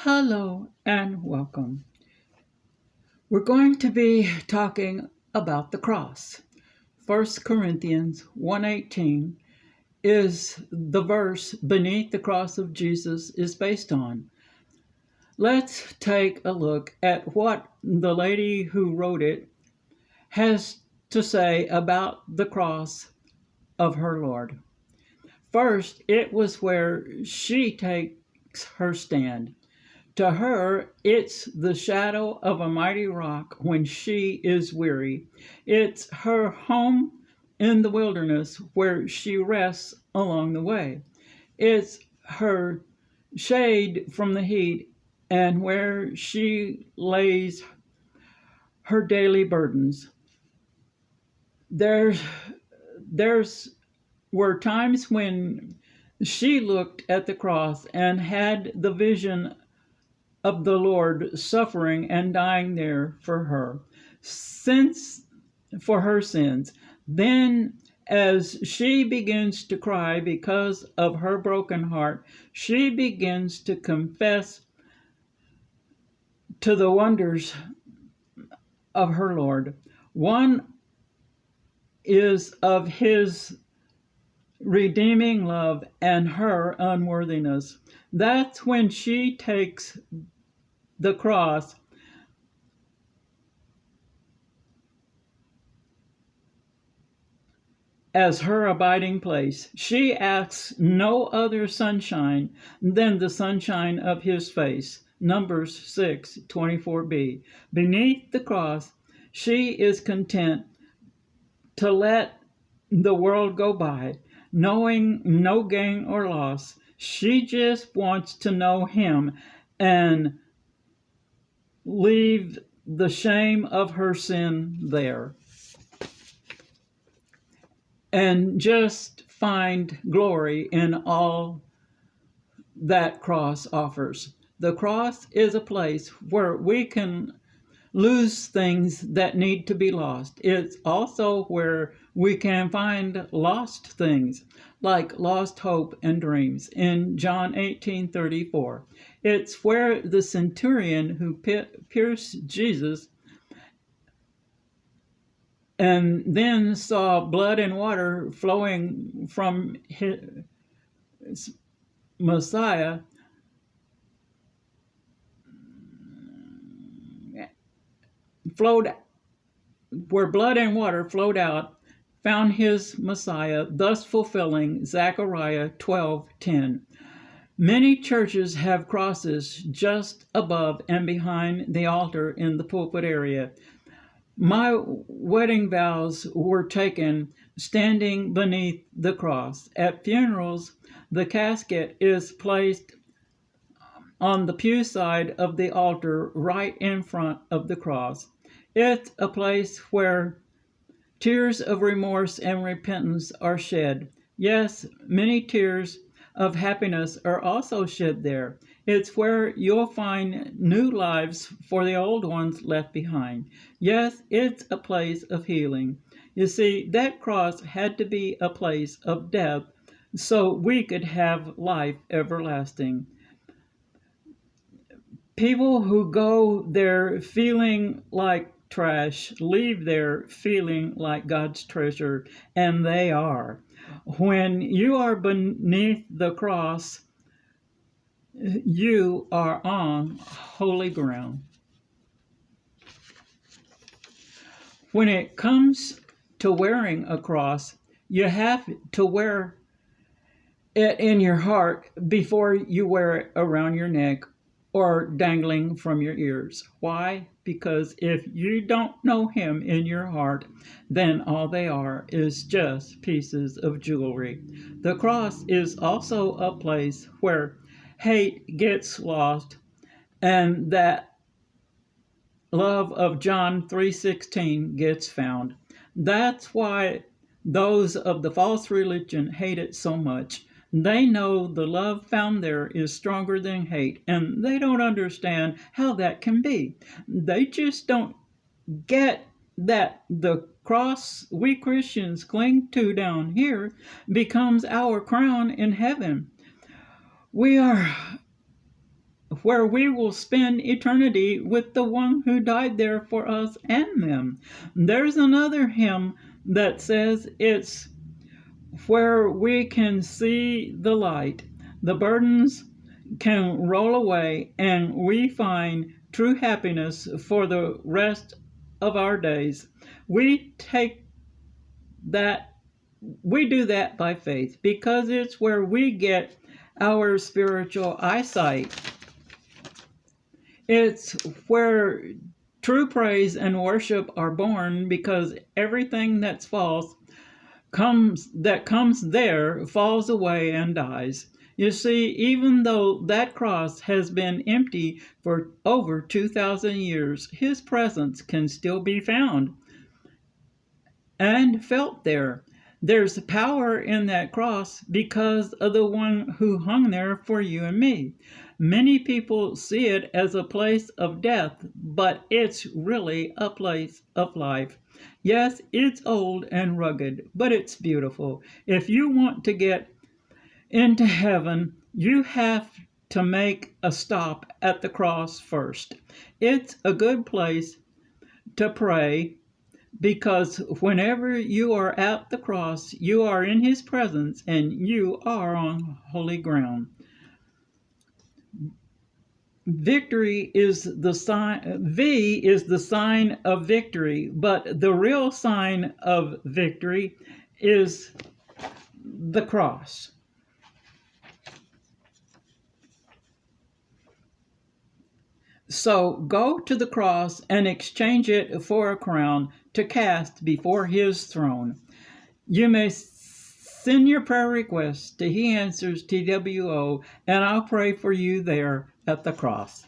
Hello and welcome. We're going to be talking about the cross. 1 Corinthians 1:18 is the verse beneath the cross of Jesus is based on. Let's take a look at what the lady who wrote it has to say about the cross of her Lord. First, it was where she takes her stand. To her, it's the shadow of a mighty rock when she is weary. It's her home in the wilderness where she rests along the way. It's her shade from the heat and where she lays her daily burdens. There's there's were times when she looked at the cross and had the vision of the Lord suffering and dying there for her, since for her sins. Then, as she begins to cry because of her broken heart, she begins to confess to the wonders of her Lord. One is of his redeeming love and her unworthiness. That's when she takes the cross as her abiding place. She asks no other sunshine than the sunshine of his face. Numbers 6:24b. Beneath the cross, she is content to let the world go by, knowing no gain or loss. She just wants to know him and leave the shame of her sin there and just find glory in all that cross offers. The cross is a place where we can lose things that need to be lost. It's also where we can find lost things like lost hope and dreams in John 18:34. It's where the centurion who pierced Jesus and then saw blood and water flowing from his Messiah flowed where blood and water flowed out, found his Messiah, thus fulfilling Zechariah 12:10. Many churches have crosses just above and behind the altar in the pulpit area. My wedding vows were taken standing beneath the cross. At funerals, the casket is placed on the pew side of the altar right in front of the cross. It's a place where tears of remorse and repentance are shed. Yes, many tears of happiness are also shed there. It's where you'll find new lives for the old ones left behind. Yes, it's a place of healing. You see, that cross had to be a place of death so we could have life everlasting. People who go there feeling like trash leave there feeling like God's treasure, and they are. When you are beneath the cross, you are on holy ground. When it comes to wearing a cross, you have to wear it in your heart before you wear it around your neck or dangling from your ears. Why? Because if you don't know him in your heart, then all they are is just pieces of jewelry. The cross is also a place where hate gets lost and that love of John 3:16 gets found. That's why those of the false religion hate it so much. They know the love found there is stronger than hate, and they don't understand how that can be. They just don't get that the cross we Christians cling to down here becomes our crown in heaven. We are where we will spend eternity with the one who died there for us and them. There's another hymn that says it's where we can see the light. The burdens can roll away, and we find true happiness for the rest of our days. We take that we do that by faith because it's where we get our spiritual eyesight. It's where true praise and worship are born because everything that's false comes there falls away and dies. You see, even though that cross has been empty for over 2,000 years, his presence can still be found and felt there. There's power in that cross because of the one who hung there for you and me. Many people see it as a place of death, but it's really a place of life. Yes, it's old and rugged, but it's beautiful. If you want to get into heaven, you have to make a stop at the cross first. It's a good place to pray because whenever you are at the cross, you are in his presence and you are on holy ground. Victory is the sign, V is the sign of victory, but the real sign of victory is the cross. So go to the cross and exchange it for a crown to cast before his throne. You may send your prayer requests to He Answers TWO, and I'll pray for you there at the cross.